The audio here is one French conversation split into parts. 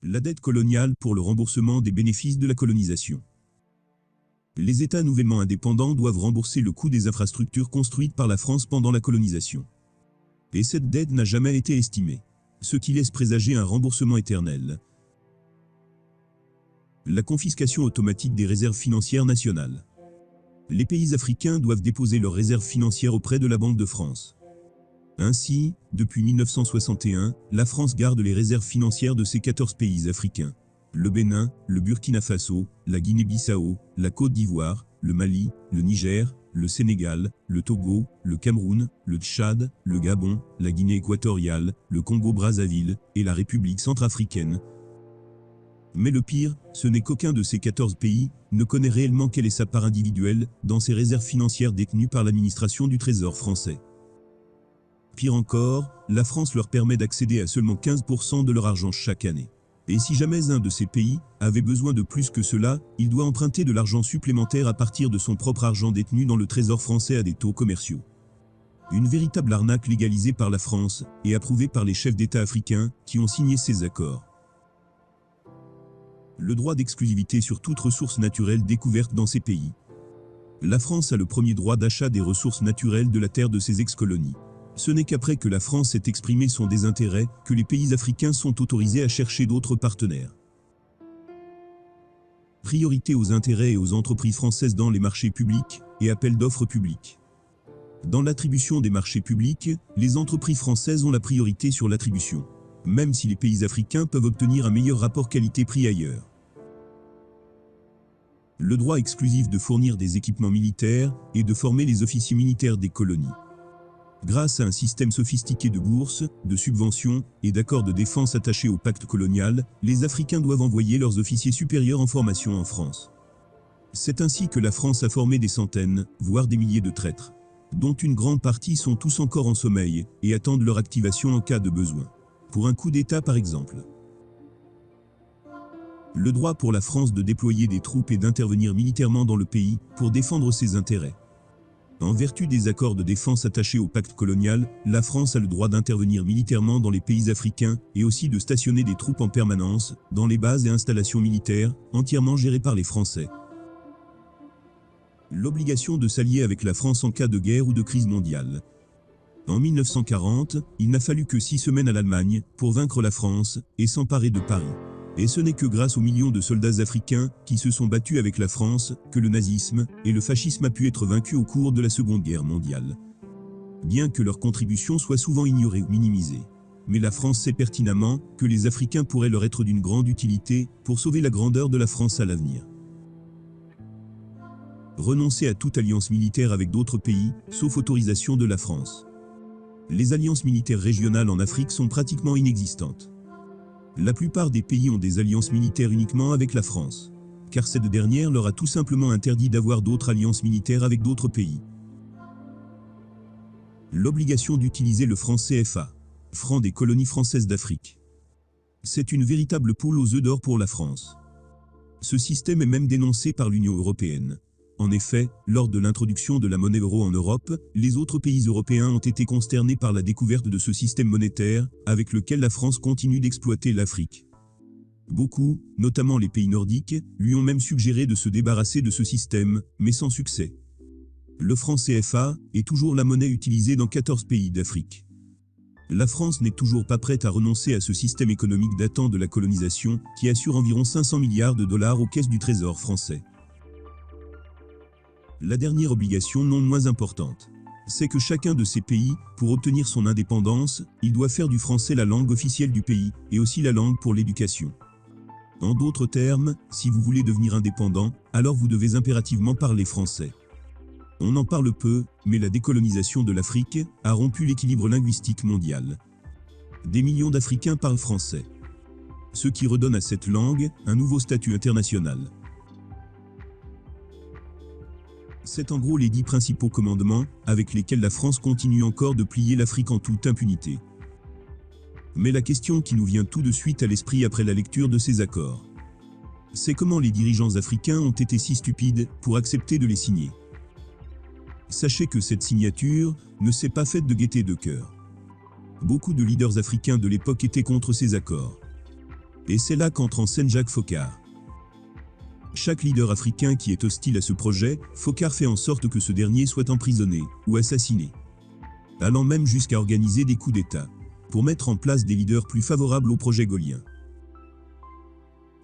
La dette coloniale pour le remboursement des bénéfices de la colonisation. Les États nouvellement indépendants doivent rembourser le coût des infrastructures construites par la France pendant la colonisation. Et cette dette n'a jamais été estimée, ce qui laisse présager un remboursement éternel. La confiscation automatique des réserves financières nationales. Les pays africains doivent déposer leurs réserves financières auprès de la Banque de France. Ainsi, depuis 1961, la France garde les réserves financières de ces 14 pays africains. Le Bénin, le Burkina Faso, la Guinée-Bissau, la Côte d'Ivoire, le Mali, le Niger, le Sénégal, le Togo, le Cameroun, le Tchad, le Gabon, la Guinée équatoriale, le Congo-Brazzaville et la République centrafricaine. Mais le pire, ce n'est qu'aucun de ces 14 pays ne connaît réellement quelle est sa part individuelle dans ces réserves financières détenues par l'administration du Trésor français. Pire encore, la France leur permet d'accéder à seulement 15% de leur argent chaque année. Et si jamais un de ces pays avait besoin de plus que cela, il doit emprunter de l'argent supplémentaire à partir de son propre argent détenu dans le Trésor français à des taux commerciaux. Une véritable arnaque légalisée par la France et approuvée par les chefs d'État africains qui ont signé ces accords. Le droit d'exclusivité sur toute ressource naturelle découverte dans ces pays. La France a le premier droit d'achat des ressources naturelles de la terre de ses ex-colonies. Ce n'est qu'après que la France ait exprimé son désintérêt que les pays africains sont autorisés à chercher d'autres partenaires. Priorité aux intérêts et aux entreprises françaises dans les marchés publics et appels d'offres publics. Dans l'attribution des marchés publics, les entreprises françaises ont la priorité sur l'attribution, même si les pays africains peuvent obtenir un meilleur rapport qualité-prix ailleurs. Le droit exclusif de fournir des équipements militaires et de former les officiers militaires des colonies. Grâce à un système sophistiqué de bourses, de subventions et d'accords de défense attachés au pacte colonial, les Africains doivent envoyer leurs officiers supérieurs en formation en France. C'est ainsi que la France a formé des centaines, voire des milliers de traîtres, dont une grande partie sont tous encore en sommeil et attendent leur activation en cas de besoin. Pour un coup d'État par exemple. Le droit pour la France de déployer des troupes et d'intervenir militairement dans le pays pour défendre ses intérêts. En vertu des accords de défense attachés au pacte colonial, la France a le droit d'intervenir militairement dans les pays africains et aussi de stationner des troupes en permanence dans les bases et installations militaires entièrement gérées par les Français. L'obligation de s'allier avec la France en cas de guerre ou de crise mondiale. En 1940, il n'a fallu que 6 semaines à l'Allemagne pour vaincre la France et s'emparer de Paris. Et ce n'est que grâce aux millions de soldats africains qui se sont battus avec la France que le nazisme et le fascisme a pu être vaincus au cours de la Seconde Guerre mondiale. Bien que leur contribution soit souvent ignorée ou minimisée. Mais la France sait pertinemment que les Africains pourraient leur être d'une grande utilité pour sauver la grandeur de la France à l'avenir. Renoncer à toute alliance militaire avec d'autres pays, sauf autorisation de la France. Les alliances militaires régionales en Afrique sont pratiquement inexistantes. La plupart des pays ont des alliances militaires uniquement avec la France, car cette dernière leur a tout simplement interdit d'avoir d'autres alliances militaires avec d'autres pays. L'obligation d'utiliser le franc CFA, franc des colonies françaises d'Afrique. C'est une véritable poule aux œufs d'or pour la France. Ce système est même dénoncé par l'Union européenne. En effet, lors de l'introduction de la monnaie euro en Europe, les autres pays européens ont été consternés par la découverte de ce système monétaire, avec lequel la France continue d'exploiter l'Afrique. Beaucoup, notamment les pays nordiques, lui ont même suggéré de se débarrasser de ce système, mais sans succès. Le franc CFA est toujours la monnaie utilisée dans 14 pays d'Afrique. La France n'est toujours pas prête à renoncer à ce système économique datant de la colonisation, qui assure environ 500 milliards de dollars aux caisses du Trésor français. La dernière obligation non moins importante, c'est que chacun de ces pays, pour obtenir son indépendance, il doit faire du français la langue officielle du pays, et aussi la langue pour l'éducation. En d'autres termes, si vous voulez devenir indépendant, alors vous devez impérativement parler français. On en parle peu, mais la décolonisation de l'Afrique a rompu l'équilibre linguistique mondial. Des millions d'Africains parlent français, ce qui redonne à cette langue un nouveau statut international. C'est en gros les 10 principaux commandements avec lesquels la France continue encore de plier l'Afrique en toute impunité. Mais la question qui nous vient tout de suite à l'esprit après la lecture de ces accords, c'est comment les dirigeants africains ont été si stupides pour accepter de les signer. Sachez que cette signature ne s'est pas faite de gaieté de cœur. Beaucoup de leaders africains de l'époque étaient contre ces accords. Et c'est là qu'entre en scène Jacques Foccart. Chaque leader africain qui est hostile à ce projet, Foccart fait en sorte que ce dernier soit emprisonné ou assassiné, allant même jusqu'à organiser des coups d'État pour mettre en place des leaders plus favorables au projet gaulien.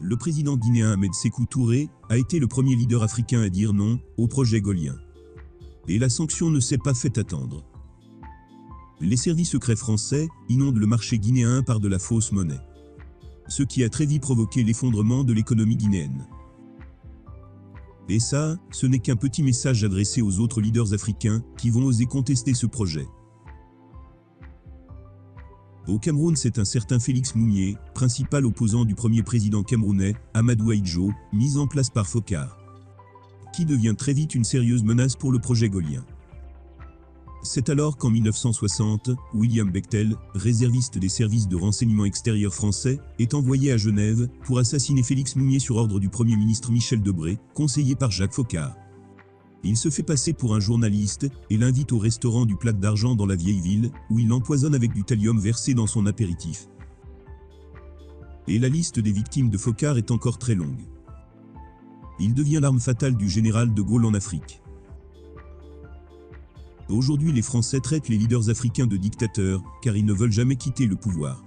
Le président guinéen Ahmed Sékou Touré a été le premier leader africain à dire non au projet gaulien. Et la sanction ne s'est pas fait attendre. Les services secrets français inondent le marché guinéen par de la fausse monnaie, ce qui a très vite provoqué l'effondrement de l'économie guinéenne. Et ça, ce n'est qu'un petit message adressé aux autres leaders africains qui vont oser contester ce projet. Au Cameroun, c'est un certain Félix Mounier, principal opposant du premier président camerounais, Amadou Ahidjo, mis en place par Foccart, qui devient très vite une sérieuse menace pour le projet gaulien. C'est alors qu'en 1960, William Bechtel, réserviste des services de renseignement extérieur français, est envoyé à Genève pour assassiner Félix Mounier sur ordre du Premier ministre Michel Debré, conseillé par Jacques Foccart. Il se fait passer pour un journaliste et l'invite au restaurant du Plaque d'Argent dans la vieille ville, où il l'empoisonne avec du thallium versé dans son apéritif. Et la liste des victimes de Foccart est encore très longue. Il devient l'arme fatale du général de Gaulle en Afrique. Aujourd'hui, les Français traitent les leaders africains de dictateurs, car ils ne veulent jamais quitter le pouvoir.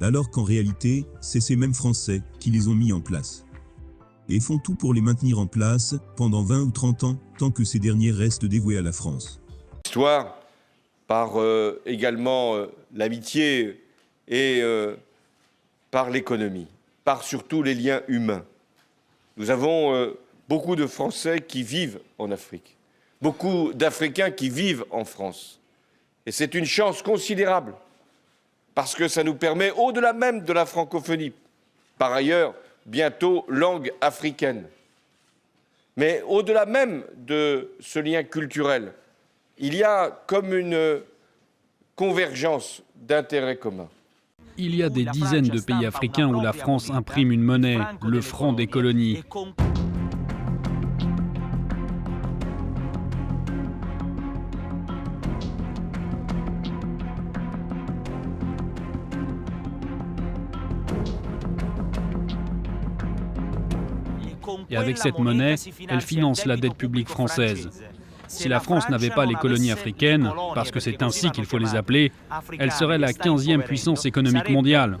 Alors qu'en réalité, c'est ces mêmes Français qui les ont mis en place. Et font tout pour les maintenir en place, pendant 20 ou 30 ans, tant que ces derniers restent dévoués à la France. L'histoire, par également l'amitié et par l'économie, par surtout les liens humains. Nous avons beaucoup de Français qui vivent en Afrique. Beaucoup d'Africains qui vivent en France. Et c'est une chance considérable, parce que ça nous permet, au-delà même de la francophonie, par ailleurs, bientôt langue africaine, mais au-delà même de ce lien culturel, il y a comme une convergence d'intérêts communs. Il y a des dizaines de pays africains où la France imprime une monnaie, le franc des colonies. Et avec cette monnaie, elle finance la dette publique française. Si la France n'avait pas les colonies africaines, parce que c'est ainsi qu'il faut les appeler, elle serait la 15e puissance économique mondiale.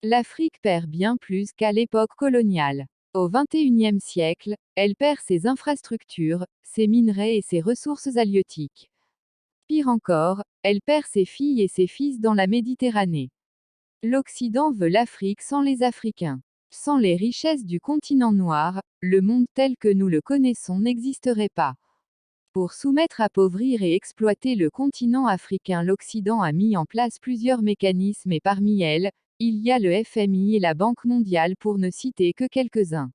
L'Afrique perd bien plus qu'à l'époque coloniale. Au XXIe siècle, elle perd ses infrastructures, ses minerais et ses ressources halieutiques. Pire encore, elle perd ses filles et ses fils dans la Méditerranée. L'Occident veut l'Afrique sans les Africains. Sans les richesses du continent noir, le monde tel que nous le connaissons n'existerait pas. Pour soumettre, appauvrir et exploiter le continent africain, l'Occident a mis en place plusieurs mécanismes et parmi elles, il y a le FMI et la Banque mondiale pour ne citer que quelques-uns.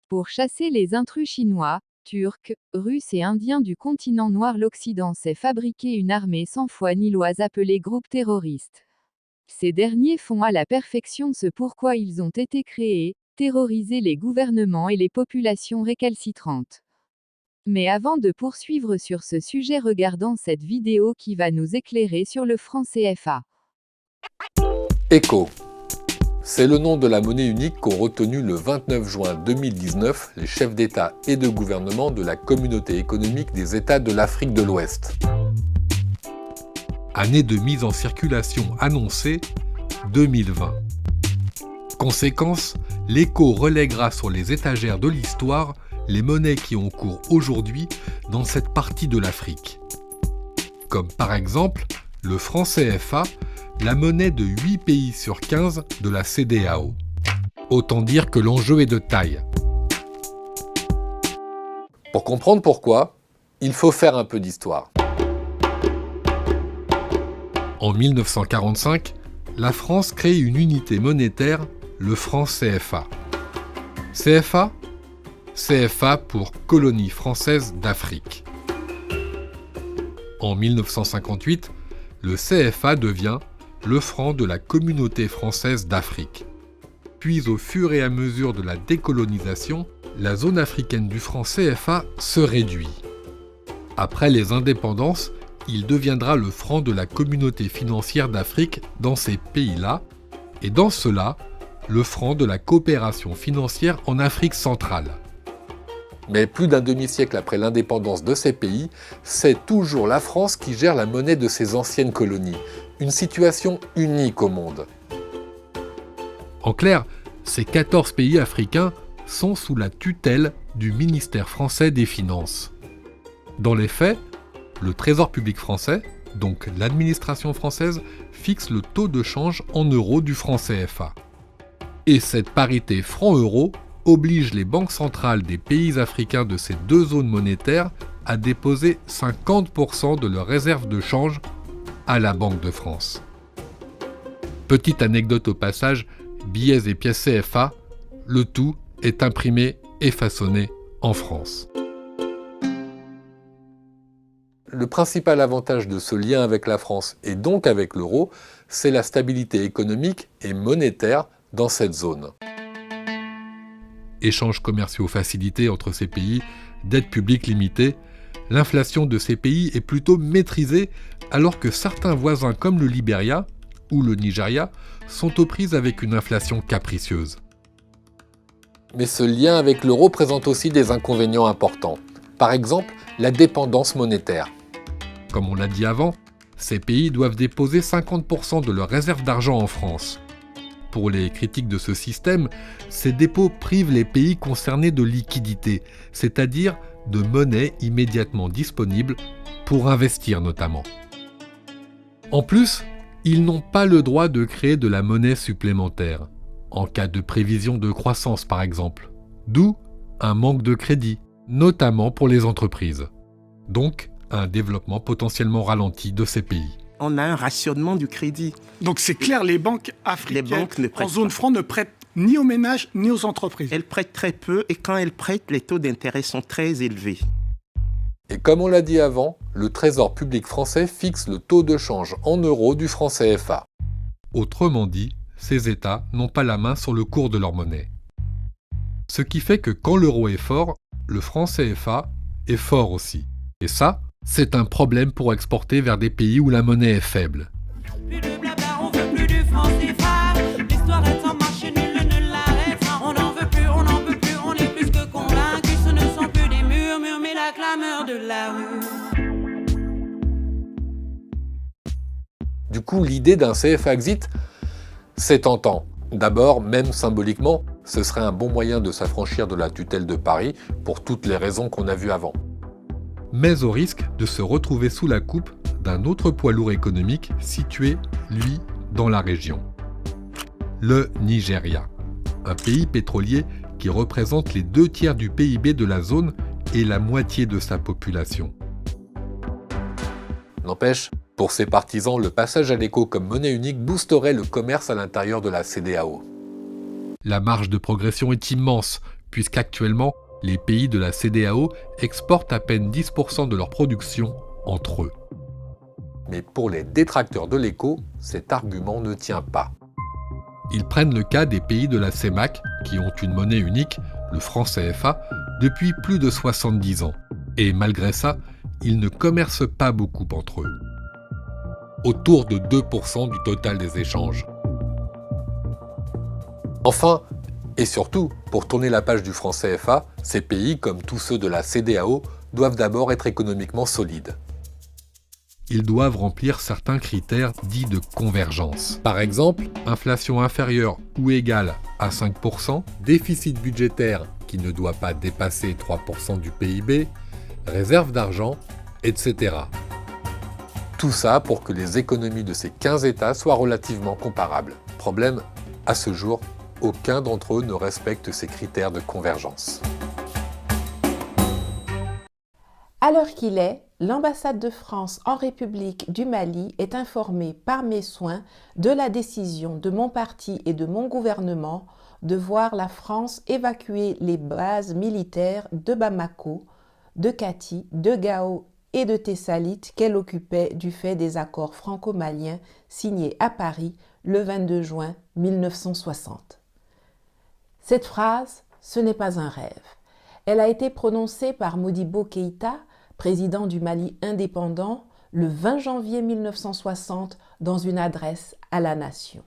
Pour chasser les intrus chinois, turcs, russes et indiens du continent noir, l'Occident s'est fabriqué une armée sans foi ni loi appelée groupe terroriste. Ces derniers font à la perfection ce pourquoi ils ont été créés, terroriser les gouvernements et les populations récalcitrantes. Mais avant de poursuivre sur ce sujet, regardons cette vidéo qui va nous éclairer sur le franc CFA. ECO. C'est le nom de la monnaie unique qu'ont retenu le 29 juin 2019 les chefs d'État et de gouvernement de la Communauté économique des États de l'Afrique de l'Ouest. Année de mise en circulation annoncée, 2020. Conséquence, l'ECO relèguera sur les étagères de l'histoire les monnaies qui ont cours aujourd'hui dans cette partie de l'Afrique. Comme par exemple le franc CFA, la monnaie de 8 pays sur 15 de la CEDEAO. Autant dire que l'enjeu est de taille. Pour comprendre pourquoi, il faut faire un peu d'histoire. En 1945, la France crée une unité monétaire, le franc CFA. CFA ? CFA pour Colonie française d'Afrique. En 1958, le CFA devient le franc de la Communauté française d'Afrique. Puis au fur et à mesure de la décolonisation, la zone africaine du franc CFA se réduit. Après les indépendances, il deviendra le franc de la communauté financière d'Afrique dans ces pays-là, et dans cela, le franc de la coopération financière en Afrique centrale. Mais plus d'un demi-siècle après l'indépendance de ces pays, c'est toujours la France qui gère la monnaie de ses anciennes colonies, une situation unique au monde. En clair, ces 14 pays africains sont sous la tutelle du ministère français des Finances. Dans les faits, le Trésor public français, donc l'administration française, fixe le taux de change en euros du franc CFA. Et cette parité franc-euro oblige les banques centrales des pays africains de ces deux zones monétaires à déposer 50% de leurs réserves de change à la Banque de France. Petite anecdote au passage, billets et pièces CFA, le tout est imprimé et façonné en France. Le principal avantage de ce lien avec la France et donc avec l'euro, c'est la stabilité économique et monétaire dans cette zone. Échanges commerciaux facilités entre ces pays, dette publique limitée, l'inflation de ces pays est plutôt maîtrisée alors que certains voisins comme le Libéria ou le Nigeria sont aux prises avec une inflation capricieuse. Mais ce lien avec l'euro présente aussi des inconvénients importants. Par exemple, la dépendance monétaire. Comme on l'a dit avant, ces pays doivent déposer 50% de leurs réserves d'argent en France. Pour les critiques de ce système, ces dépôts privent les pays concernés de liquidité, c'est-à-dire de monnaie immédiatement disponible pour investir notamment. En plus, ils n'ont pas le droit de créer de la monnaie supplémentaire, en cas de prévision de croissance par exemple, d'où un manque de crédit, notamment pour les entreprises. Donc, un développement potentiellement ralenti de ces pays. On a un rationnement du crédit. Donc c'est clair, les banques africaines en zone franc ne prêtent ni aux ménages ni aux entreprises. Elles prêtent très peu et quand elles prêtent, les taux d'intérêt sont très élevés. Et comme on l'a dit avant, le Trésor public français fixe le taux de change en euros du franc CFA. Autrement dit, ces États n'ont pas la main sur le cours de leur monnaie. Ce qui fait que quand l'euro est fort, le franc CFA est fort aussi. Et ça, c'est un problème pour exporter vers des pays où la monnaie est faible. Plus de blabla, on veut plus du franc CFA. L'histoire est en marche, nul ne l'arrêtera. On n'en veut plus, on n'en peut plus, on est plus que convaincus. Ce ne sont plus des murmures, mais la clameur de la rue. Du coup, l'idée d'un CFA exit, c'est tentant. D'abord, même symboliquement, ce serait un bon moyen de s'affranchir de la tutelle de Paris pour toutes les raisons qu'on a vues avant. Mais au risque de se retrouver sous la coupe d'un autre poids lourd économique situé, lui, dans la région. Le Nigeria, un pays pétrolier qui représente les 2/3 du PIB de la zone et la moitié de sa population. N'empêche, pour ses partisans, le passage à l'éco comme monnaie unique boosterait le commerce à l'intérieur de la CEDEAO. La marge de progression est immense, puisqu'actuellement, les pays de la CEDEAO exportent à peine 10% de leur production entre eux. Mais pour les détracteurs de l'éco, cet argument ne tient pas. Ils prennent le cas des pays de la CEMAC, qui ont une monnaie unique, le franc CFA, depuis plus de 70 ans. Et malgré ça, ils ne commercent pas beaucoup entre eux. Autour de 2% du total des échanges. Enfin, et surtout, pour tourner la page du franc CFA, ces pays, comme tous ceux de la CEDEAO, doivent d'abord être économiquement solides. Ils doivent remplir certains critères dits de convergence. Par exemple, inflation inférieure ou égale à 5%, déficit budgétaire qui ne doit pas dépasser 3% du PIB, réserve d'argent, etc. Tout ça pour que les économies de ces 15 États soient relativement comparables. Problème, à ce jour, aucun d'entre eux ne respecte ces critères de convergence. À l'heure qu'il est, l'ambassade de France en République du Mali est informée par mes soins de la décision de mon parti et de mon gouvernement de voir la France évacuer les bases militaires de Bamako, de Kati, de Gao et de Tessalit qu'elle occupait du fait des accords franco-maliens signés à Paris le 22 juin 1960. Cette phrase, ce n'est pas un rêve. Elle a été prononcée par Modibo Keïta, président du Mali indépendant, le 20 janvier 1960 dans une adresse à la nation.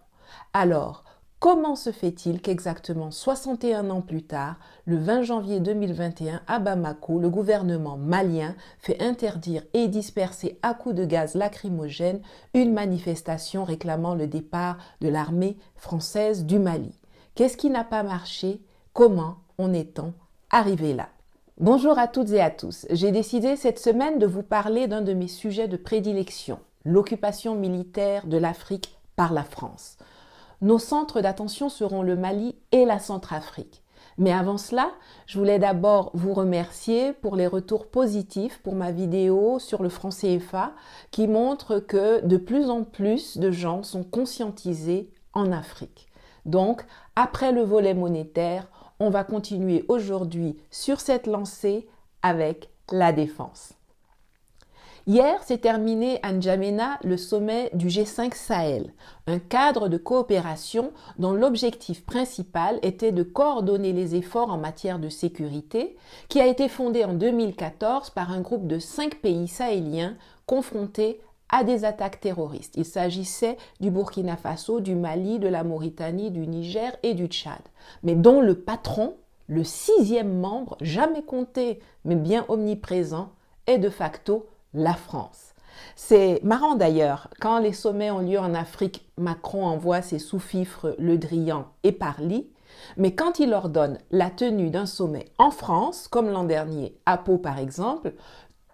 Alors, comment se fait-il qu'exactement 61 ans plus tard, le 20 janvier 2021, à Bamako, le gouvernement malien fait interdire et disperser à coups de gaz lacrymogène une manifestation réclamant le départ de l'armée française du Mali? Qu'est-ce qui n'a pas marché? Comment en est-on arrivé là? Bonjour à toutes et à tous. J'ai décidé cette semaine de vous parler d'un de mes sujets de prédilection, l'occupation militaire de l'Afrique par la France. Nos centres d'attention seront le Mali et la Centrafrique. Mais avant cela, je voulais d'abord vous remercier pour les retours positifs pour ma vidéo sur le franc CFA qui montre que de plus en plus de gens sont conscientisés en Afrique. Donc, après le volet monétaire, on va continuer aujourd'hui sur cette lancée avec la défense. Hier s'est terminé à N'Djamena le sommet du G5 Sahel, un cadre de coopération dont l'objectif principal était de coordonner les efforts en matière de sécurité, qui a été fondé en 2014 par un groupe de 5 pays sahéliens confrontés à des attaques terroristes. Il s'agissait du Burkina Faso, du Mali, de la Mauritanie, du Niger et du Tchad, mais dont le patron, le 6e membre, jamais compté, mais bien omniprésent, est de facto la France. C'est marrant d'ailleurs, quand les sommets ont lieu en Afrique, Macron envoie ses sous-fifres Le Drian et Parly, mais quand il ordonne la tenue d'un sommet en France, comme l'an dernier à Pau par exemple,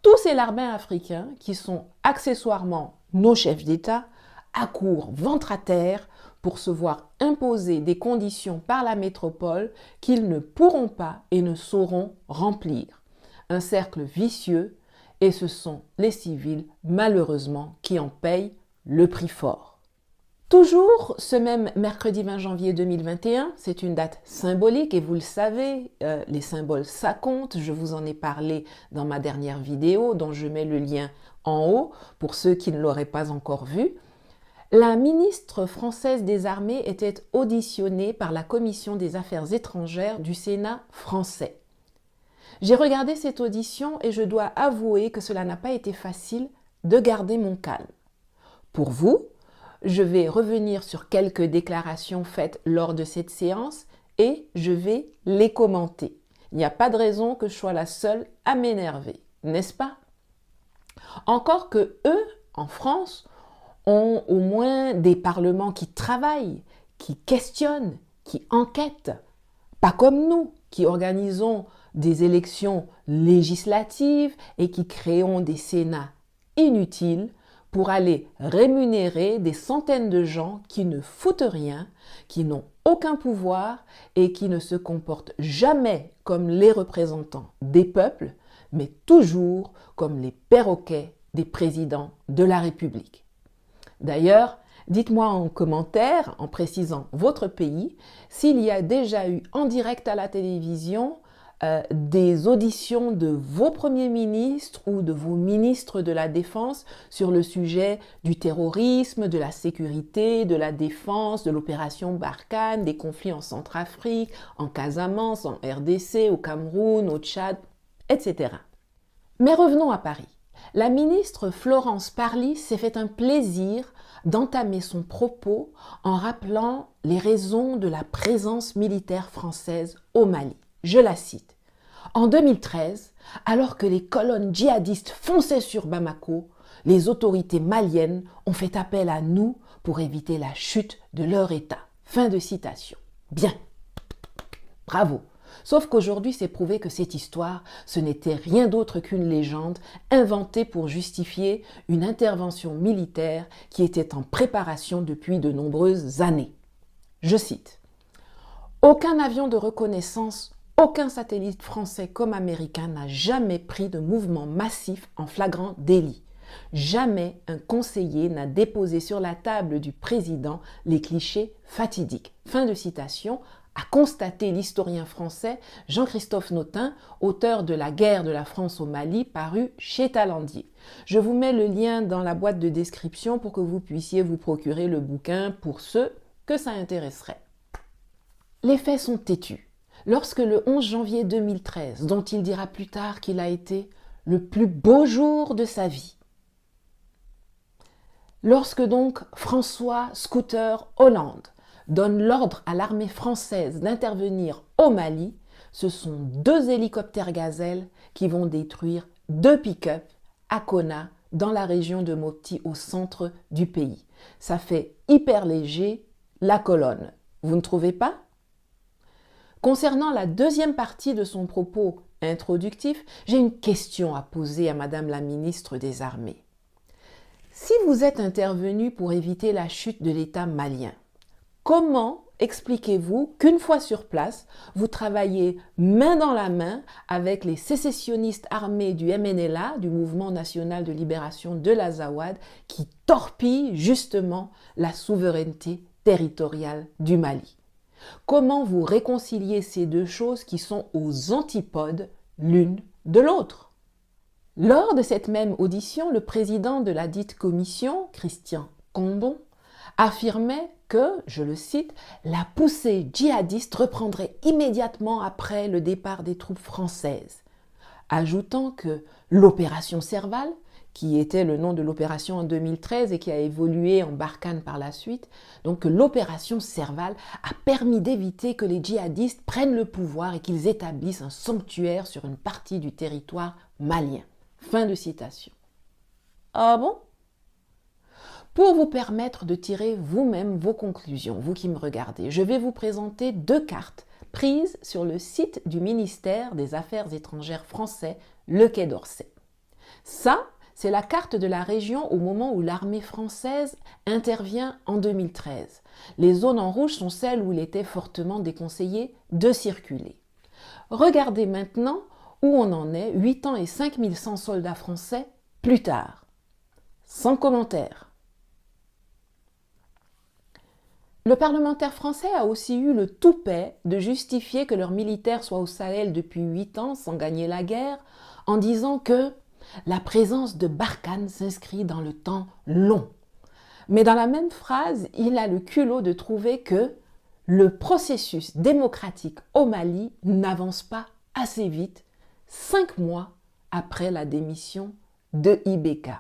tous ces larbins africains, qui sont accessoirement nos chefs d'État, accourent ventre à terre pour se voir imposer des conditions par la métropole qu'ils ne pourront pas et ne sauront remplir. Un cercle vicieux, et ce sont les civils, malheureusement, qui en payent le prix fort. Toujours ce même mercredi 20 janvier 2021, c'est une date symbolique et vous le savez, les symboles ça compte, je vous en ai parlé dans ma dernière vidéo dont je mets le lien en haut pour ceux qui ne l'auraient pas encore vu. La ministre française des Armées était auditionnée par la Commission des Affaires étrangères du Sénat français. J'ai regardé cette audition et je dois avouer que cela n'a pas été facile de garder mon calme. Pour vous, je vais revenir sur quelques déclarations faites lors de cette séance et je vais les commenter. Il n'y a pas de raison que je sois la seule à m'énerver, n'est-ce pas? Encore que eux, en France, ont au moins des parlements qui travaillent, qui questionnent, qui enquêtent. Pas comme nous, qui organisons des élections législatives et qui créons des sénats inutiles pour aller rémunérer des centaines de gens qui ne foutent rien, qui n'ont aucun pouvoir et qui ne se comportent jamais comme les représentants des peuples, mais toujours comme les perroquets des présidents de la République. D'ailleurs, dites-moi en commentaire, en précisant votre pays, s'il y a déjà eu en direct à la télévision des auditions de vos premiers ministres ou de vos ministres de la Défense sur le sujet du terrorisme, de la sécurité, de la défense, de l'opération Barkhane, des conflits en Centrafrique, en Casamance, en RDC, au Cameroun, au Tchad, etc. Mais revenons à Paris. La ministre Florence Parly s'est fait un plaisir d'entamer son propos en rappelant les raisons de la présence militaire française au Mali. Je la cite. En 2013, alors que les colonnes djihadistes fonçaient sur Bamako, les autorités maliennes ont fait appel à nous pour éviter la chute de leur État. Fin de citation. Bien. Bravo. Sauf qu'aujourd'hui, c'est prouvé que cette histoire, ce n'était rien d'autre qu'une légende inventée pour justifier une intervention militaire qui était en préparation depuis de nombreuses années. Je cite. « Aucun avion de reconnaissance, aucun satellite français comme américain n'a jamais pris de mouvement massif en flagrant délit. Jamais un conseiller n'a déposé sur la table du président les clichés fatidiques. » Fin de citation, a constaté l'historien français Jean-Christophe Notin, auteur de La guerre de la France au Mali, paru chez Talandier. Je vous mets le lien dans la boîte de description pour que vous puissiez vous procurer le bouquin pour ceux que ça intéresserait. Les faits sont têtus. Lorsque le 11 janvier 2013, dont il dira plus tard qu'il a été le plus beau jour de sa vie, lorsque donc François Scooter Hollande donne l'ordre à l'armée française d'intervenir au Mali, ce sont 2 hélicoptères Gazelle qui vont détruire 2 pick-up à Konna, dans la région de Mopti, au centre du pays. Ça fait hyper léger la colonne. Vous ne trouvez pas ? Concernant la deuxième partie de son propos introductif, j'ai une question à poser à Madame la ministre des Armées. Si vous êtes intervenu pour éviter la chute de l'État malien, comment expliquez-vous qu'une fois sur place, vous travaillez main dans la main avec les sécessionnistes armés du MNLA, du Mouvement National de Libération de l'Azawad, qui torpillent justement la souveraineté territoriale du Mali? Comment vous réconciliez ces 2 choses qui sont aux antipodes l'une de l'autre? Lors de cette même audition, le président de la dite commission, Christian Cambon, affirmait que, je le cite, la poussée djihadiste reprendrait immédiatement après le départ des troupes françaises, ajoutant que l'opération Serval, qui était le nom de l'opération en 2013 et qui a évolué en Barkhane par la suite, donc que l'opération Serval a permis d'éviter que les djihadistes prennent le pouvoir et qu'ils établissent un sanctuaire sur une partie du territoire malien. Fin de citation. Ah bon ? Pour vous permettre de tirer vous-même vos conclusions, vous qui me regardez, je vais vous présenter 2 cartes prises sur le site du ministère des Affaires étrangères français, le Quai d'Orsay. Ça, c'est la carte de la région au moment où l'armée française intervient en 2013. Les zones en rouge sont celles où il était fortement déconseillé de circuler. Regardez maintenant où on en est 8 ans et 5100 soldats français plus tard. Sans commentaire. Le parlementaire français a aussi eu le toupet de justifier que leurs militaires soient au Sahel depuis 8 ans sans gagner la guerre en disant que la présence de Barkhane s'inscrit dans le temps long. Mais dans la même phrase, il a le culot de trouver que le processus démocratique au Mali n'avance pas assez vite 5 mois après la démission de IBK.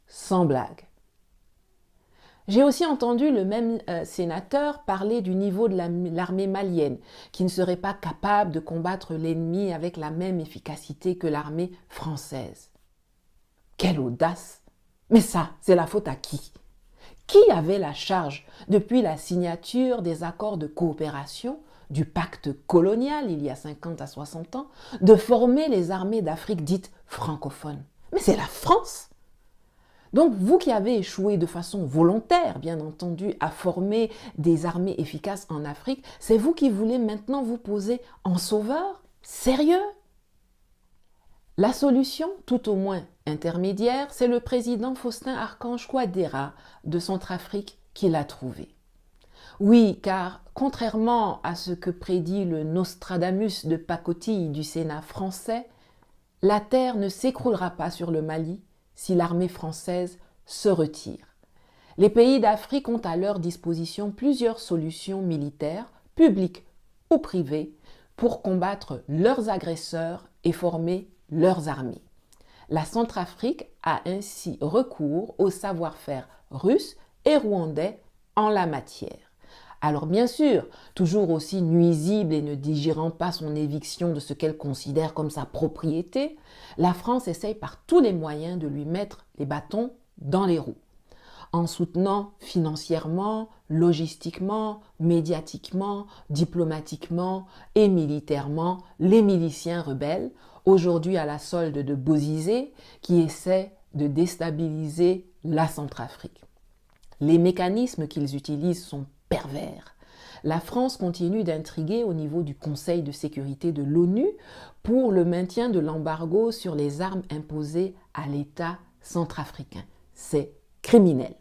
Sans blague. J'ai aussi entendu le même sénateur parler du niveau de l'armée malienne, qui ne serait pas capable de combattre l'ennemi avec la même efficacité que l'armée française. Quelle audace! Mais ça, c'est la faute à qui? Qui avait la charge, depuis la signature des accords de coopération, du pacte colonial il y a 50 à 60 ans, de former les armées d'Afrique dites francophones? Mais c'est la France! Donc vous qui avez échoué de façon volontaire, bien entendu, à former des armées efficaces en Afrique, c'est vous qui voulez maintenant vous poser en sauveur? Sérieux? La solution, tout au moins intermédiaire, c'est le président Faustin Archange Touadéra de Centrafrique qui l'a trouvée. Oui, car contrairement à ce que prédit le Nostradamus de pacotille du Sénat français, la terre ne s'écroulera pas sur le Mali si l'armée française se retire. Les pays d'Afrique ont à leur disposition plusieurs solutions militaires, publiques ou privées, pour combattre leurs agresseurs et former leurs armées. La Centrafrique a ainsi recours au savoir-faire russe et rwandais en la matière. Alors bien sûr, toujours aussi nuisible et ne digérant pas son éviction de ce qu'elle considère comme sa propriété, la France essaye par tous les moyens de lui mettre les bâtons dans les roues. En soutenant financièrement, logistiquement, médiatiquement, diplomatiquement et militairement les miliciens rebelles, aujourd'hui à la solde de Bozizé, qui essaient de déstabiliser la Centrafrique. Les mécanismes qu'ils utilisent sont pervers. La France continue d'intriguer au niveau du Conseil de sécurité de l'ONU pour le maintien de l'embargo sur les armes imposées à l'État centrafricain. C'est criminel.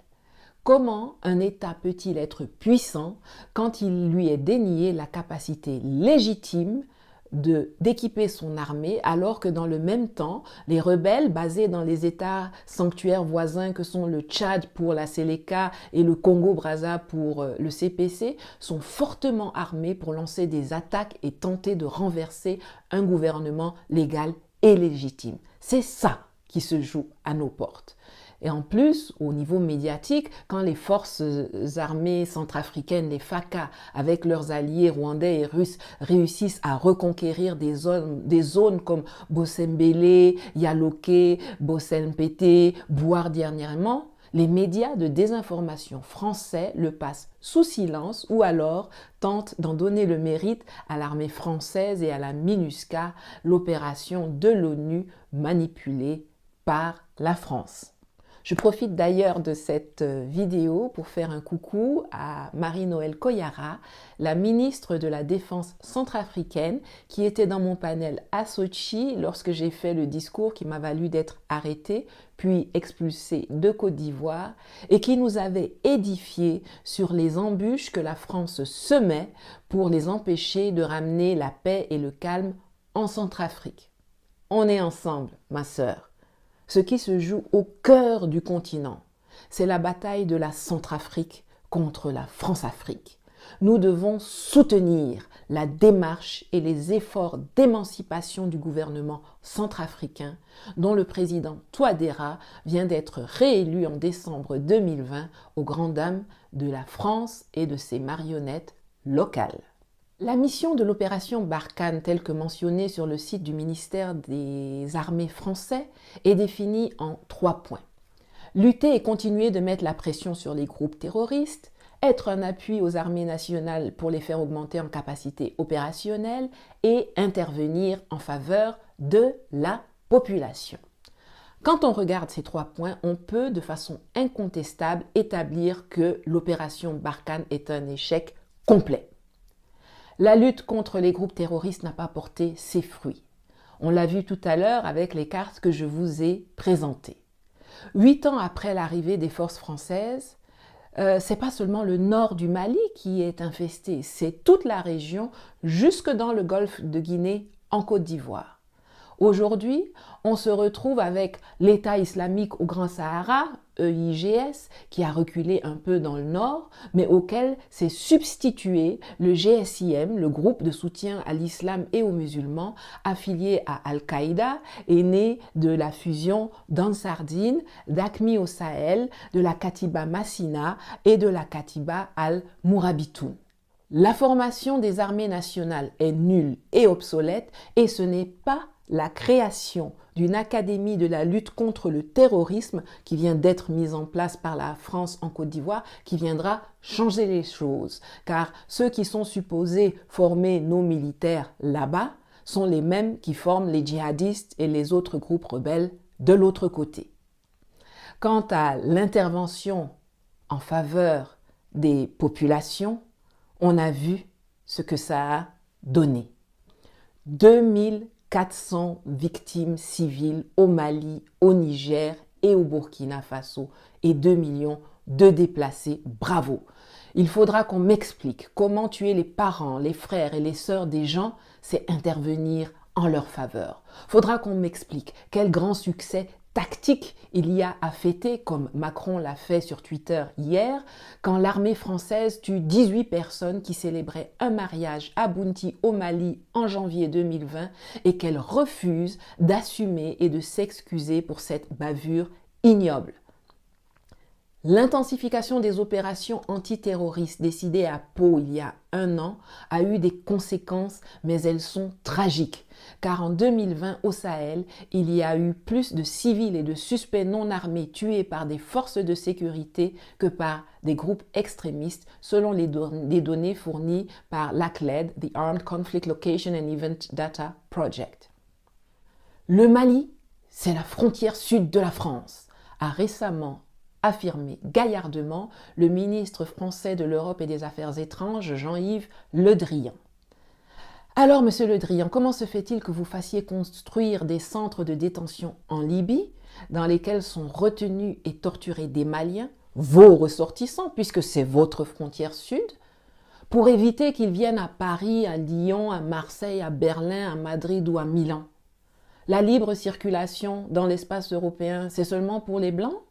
Comment un État peut-il être puissant quand il lui est dénié la capacité légitime d'équiper son armée, alors que dans le même temps, les rebelles basés dans les États sanctuaires voisins que sont le Tchad pour la Séléka et le Congo-Brazza pour le CPC sont fortement armés pour lancer des attaques et tenter de renverser un gouvernement légal et légitime. C'est ça qui se joue à nos portes. Et en plus, au niveau médiatique, quand les forces armées centrafricaines, les FACA, avec leurs alliés rwandais et russes, réussissent à reconquérir des zones comme Bossembele, Yaloké, Bossempete, Bouar dernièrement, les médias de désinformation français le passent sous silence ou alors tentent d'en donner le mérite à l'armée française et à la MINUSCA, l'opération de l'ONU manipulée par la France. Je profite d'ailleurs de cette vidéo pour faire un coucou à Marie-Noëlle Koyara, la ministre de la Défense centrafricaine, qui était dans mon panel à Sochi lorsque j'ai fait le discours qui m'a valu d'être arrêtée, puis expulsée de Côte d'Ivoire, et qui nous avait édifié sur les embûches que la France semait pour les empêcher de ramener la paix et le calme en Centrafrique. On est ensemble, ma sœur. Ce qui se joue au cœur du continent, c'est la bataille de la Centrafrique contre la France-Afrique. Nous devons soutenir la démarche et les efforts d'émancipation du gouvernement centrafricain, dont le président Touadéra vient d'être réélu en décembre 2020 aux grandes dames de la France et de ses marionnettes locales. La mission de l'opération Barkhane, telle que mentionnée sur le site du ministère des Armées français, est définie en 3 points. Lutter et continuer de mettre la pression sur les groupes terroristes, être un appui aux armées nationales pour les faire augmenter en capacité opérationnelle et intervenir en faveur de la population. Quand on regarde ces 3 points, on peut de façon incontestable établir que l'opération Barkhane est un échec complet. La lutte contre les groupes terroristes n'a pas porté ses fruits. On l'a vu tout à l'heure avec les cartes que je vous ai présentées. 8 ans après l'arrivée des forces françaises, c'est pas seulement le nord du Mali qui est infesté, c'est toute la région jusque dans le golfe de Guinée en Côte d'Ivoire. Aujourd'hui, on se retrouve avec l'État islamique au Grand Sahara, EIGS, qui a reculé un peu dans le nord, mais auquel s'est substitué le GSIM, le groupe de soutien à l'islam et aux musulmans, affilié à Al-Qaïda et né de la fusion d'Ansardine, d'Aqmi au Sahel, de la Katiba Massina et de la Katiba al-Mourabitoun. La formation des armées nationales est nulle et obsolète et ce n'est pas la création d'une académie de la lutte contre le terrorisme qui vient d'être mise en place par la France en Côte d'Ivoire qui viendra changer les choses. Car ceux qui sont supposés former nos militaires là-bas sont les mêmes qui forment les djihadistes et les autres groupes rebelles de l'autre côté. Quant à l'intervention en faveur des populations, on a vu ce que ça a donné. 2400 victimes civiles au Mali, au Niger et au Burkina Faso et 2 millions de déplacés. Bravo! Il faudra qu'on m'explique comment tuer les parents, les frères et les sœurs des gens, c'est intervenir en leur faveur. Faudra qu'on m'explique quel grand succès tactique il y a à fêter, comme Macron l'a fait sur Twitter hier, quand l'armée française tue 18 personnes qui célébraient un mariage à Bounti au Mali en janvier 2020 et qu'elle refuse d'assumer et de s'excuser pour cette bavure ignoble. L'intensification des opérations antiterroristes décidées à Pau il y a 1 an a eu des conséquences, mais elles sont tragiques. Car en 2020, au Sahel, il y a eu plus de civils et de suspects non armés tués par des forces de sécurité que par des groupes extrémistes, selon les données fournies par l'ACLED, The Armed Conflict Location and Event Data Project. Le Mali, c'est la frontière sud de la France, a récemment affirmé gaillardement le ministre français de l'Europe et des Affaires étrangères, Jean-Yves Le Drian. Alors, monsieur Le Drian, comment se fait-il que vous fassiez construire des centres de détention en Libye, dans lesquels sont retenus et torturés des Maliens, vos ressortissants, puisque c'est votre frontière sud, pour éviter qu'ils viennent à Paris, à Lyon, à Marseille, à Berlin, à Madrid ou à Milan. La libre circulation dans l'espace européen, c'est seulement pour les Blancs?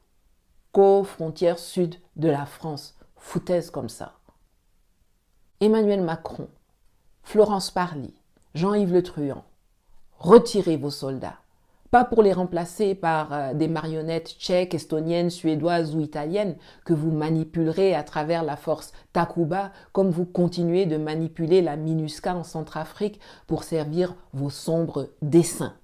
Qu'aux frontières sud de la France, foutaise comme ça. Emmanuel Macron, Florence Parly, Jean-Yves Le Truand, retirez vos soldats. Pas pour les remplacer par des marionnettes tchèques, estoniennes, suédoises ou italiennes que vous manipulerez à travers la force Takuba, comme vous continuez de manipuler la MINUSCA en Centrafrique pour servir vos sombres desseins.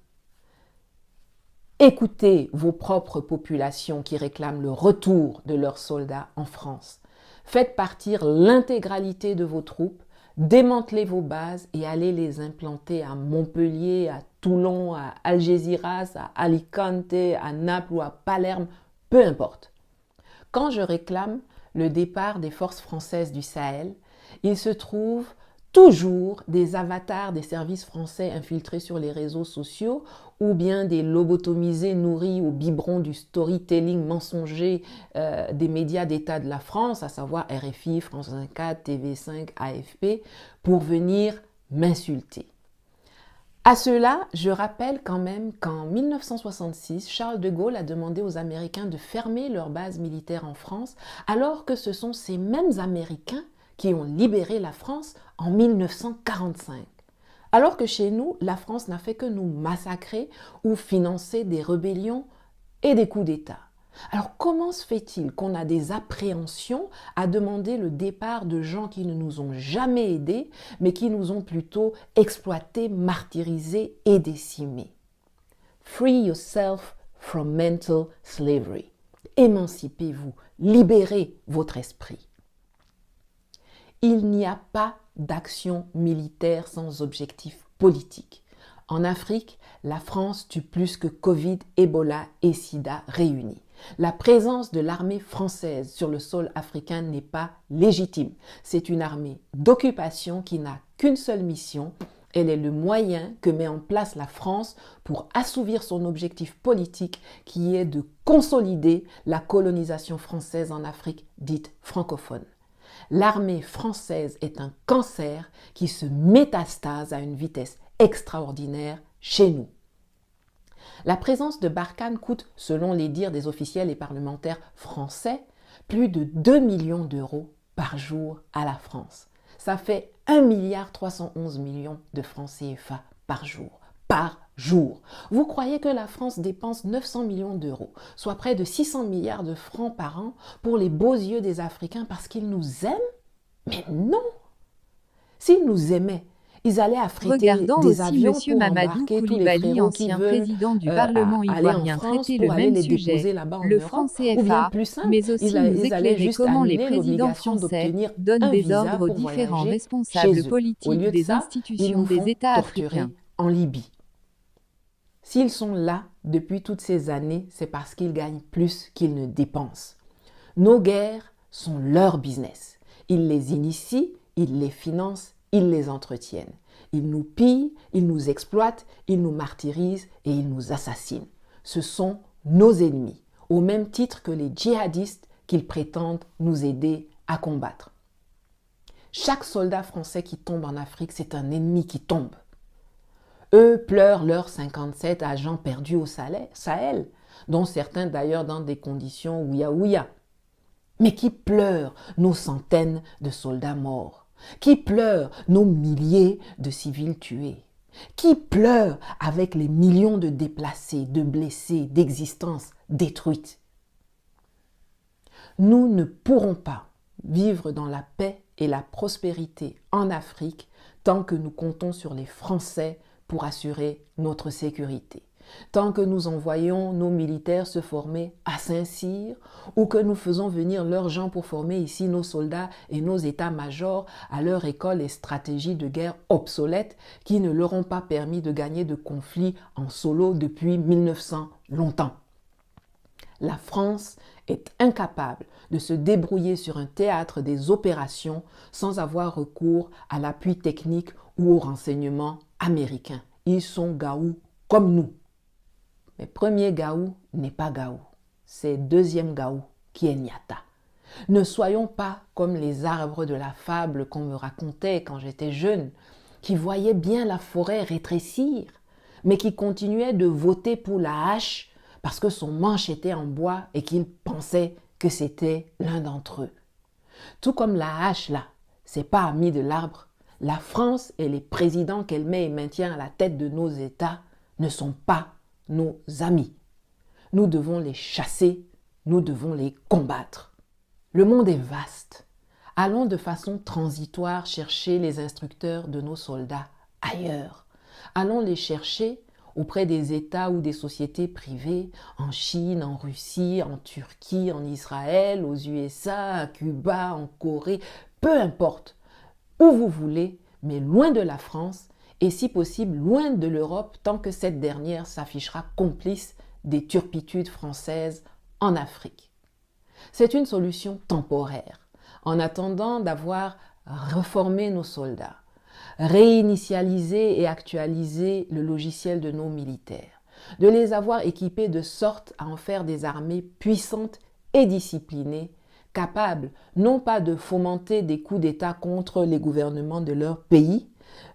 Écoutez vos propres populations qui réclament le retour de leurs soldats en France. Faites partir l'intégralité de vos troupes, démantelez vos bases et allez les implanter à Montpellier, à Toulon, à Algeciras, à Alicante, à Naples ou à Palerme, peu importe. Quand je réclame le départ des forces françaises du Sahel, il se trouve toujours des avatars des services français infiltrés sur les réseaux sociaux ou bien des lobotomisés nourris au biberon du storytelling mensonger des médias d'État de la France, à savoir RFI, France 24, TV5, AFP, pour venir m'insulter. À cela, je rappelle quand même qu'en 1966, Charles de Gaulle a demandé aux Américains de fermer leurs bases militaires en France, alors que ce sont ces mêmes Américains qui ont libéré la France en 1945. Alors que chez nous, la France n'a fait que nous massacrer ou financer des rébellions et des coups d'État. Alors comment se fait-il qu'on a des appréhensions à demander le départ de gens qui ne nous ont jamais aidés, mais qui nous ont plutôt exploités, martyrisés et décimés? Free yourself from mental slavery. Émancipez-vous, libérez votre esprit. Il n'y a pas d'action militaire sans objectif politique. En Afrique, la France tue plus que Covid, Ebola et Sida réunis. La présence de l'armée française sur le sol africain n'est pas légitime. C'est une armée d'occupation qui n'a qu'une seule mission. Elle est le moyen que met en place la France pour assouvir son objectif politique qui est de consolider la colonisation française en Afrique dite francophone. L'armée française est un cancer qui se métastase à une vitesse extraordinaire chez nous. La présence de Barkhane coûte, selon les dires des officiels et parlementaires français, plus de 2 millions d'euros par jour à la France. Ça fait 1,311 milliard de francs CFA par jour. Par jour. Vous croyez que la France dépense 900 millions d'euros, soit près de 600 milliards de francs par an pour les beaux yeux des Africains parce qu'ils nous aiment? Mais non! S'ils nous aimaient, ils allaient affréter des avions pour embarquer tous les frérots qui veulent président du Parlement ivoirien, traiter le même sujet, le franc CFA, mais aussi nous éclairer comment les présidents français donnent des ordres aux différents responsables politiques des institutions des États africains. En Libye. S'ils sont là depuis toutes ces années, c'est parce qu'ils gagnent plus qu'ils ne dépensent. Nos guerres sont leur business. Ils les initient, ils les financent, ils les entretiennent. Ils nous pillent, ils nous exploitent, ils nous martyrisent et ils nous assassinent. Ce sont nos ennemis, au même titre que les djihadistes qu'ils prétendent nous aider à combattre. Chaque soldat français qui tombe en Afrique, c'est un ennemi qui tombe. Eux pleurent leurs 57 agents perdus au Sahel, dont certains d'ailleurs dans des conditions ouïa-ouïa. Mais qui pleurent nos centaines de soldats morts? Qui pleurent nos milliers de civils tués? Qui pleurent avec les millions de déplacés, de blessés, d'existences détruites? Nous ne pourrons pas vivre dans la paix et la prospérité en Afrique tant que nous comptons sur les Français pour assurer notre sécurité. Tant que nous envoyons nos militaires se former à Saint-Cyr ou que nous faisons venir leurs gens pour former ici nos soldats et nos états-majors à leur école et stratégies de guerre obsolètes qui ne leur ont pas permis de gagner de conflits en solo depuis 1900 longtemps. La France est incapable de se débrouiller sur un théâtre des opérations sans avoir recours à l'appui technique ou au renseignement américain. Ils sont gaou comme nous. Mais premier gaou n'est pas gaou. C'est deuxième gaou qui est Niata. Ne soyons pas comme les arbres de la fable qu'on me racontait quand j'étais jeune, qui voyaient bien la forêt rétrécir, mais qui continuaient de voter pour la hache parce que son manche était en bois et qu'ils pensaient que c'était l'un d'entre eux. Tout comme la hache là, c'est pas ami de l'arbre, la France et les présidents qu'elle met et maintient à la tête de nos États ne sont pas nos amis. Nous devons les chasser, nous devons les combattre. Le monde est vaste. Allons de façon transitoire chercher les instructeurs de nos soldats ailleurs. Allons les chercher auprès des États ou des sociétés privées, en Chine, en Russie, en Turquie, en Israël, aux USA, à Cuba, en Corée, peu importe, où vous voulez, mais loin de la France et si possible loin de l'Europe tant que cette dernière s'affichera complice des turpitudes françaises en Afrique. C'est une solution temporaire, en attendant d'avoir reformé nos soldats, réinitialisé et actualisé le logiciel de nos militaires, de les avoir équipés de sorte à en faire des armées puissantes et disciplinées, capables non pas de fomenter des coups d'État contre les gouvernements de leur pays,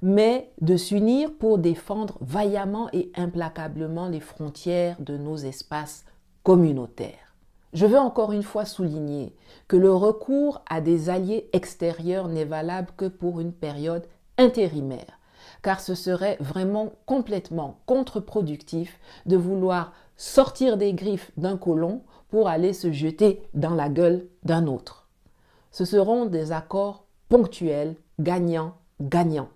mais de s'unir pour défendre vaillamment et implacablement les frontières de nos espaces communautaires. Je veux encore une fois souligner que le recours à des alliés extérieurs n'est valable que pour une période intérimaire, car ce serait vraiment complètement contre-productif de vouloir sortir des griffes d'un colon pour aller se jeter dans la gueule d'un autre. Ce seront des accords ponctuels, gagnant-gagnant.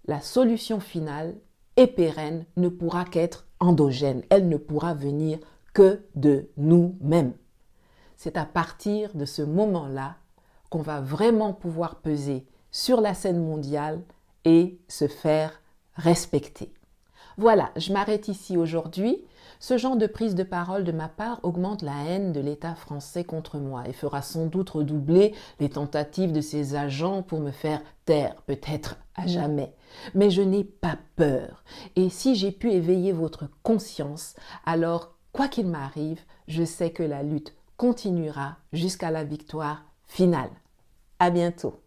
La solution finale et pérenne ne pourra qu'être endogène, elle ne pourra venir que de nous-mêmes. C'est à partir de ce moment-là qu'on va vraiment pouvoir peser sur la scène mondiale et se faire respecter. Voilà, je m'arrête ici aujourd'hui. Ce genre de prise de parole de ma part augmente la haine de l'État français contre moi et fera sans doute redoubler les tentatives de ses agents pour me faire taire, peut-être à jamais. Mais je n'ai pas peur. Et si j'ai pu éveiller votre conscience, alors, quoi qu'il m'arrive, je sais que la lutte continuera jusqu'à la victoire finale. À bientôt.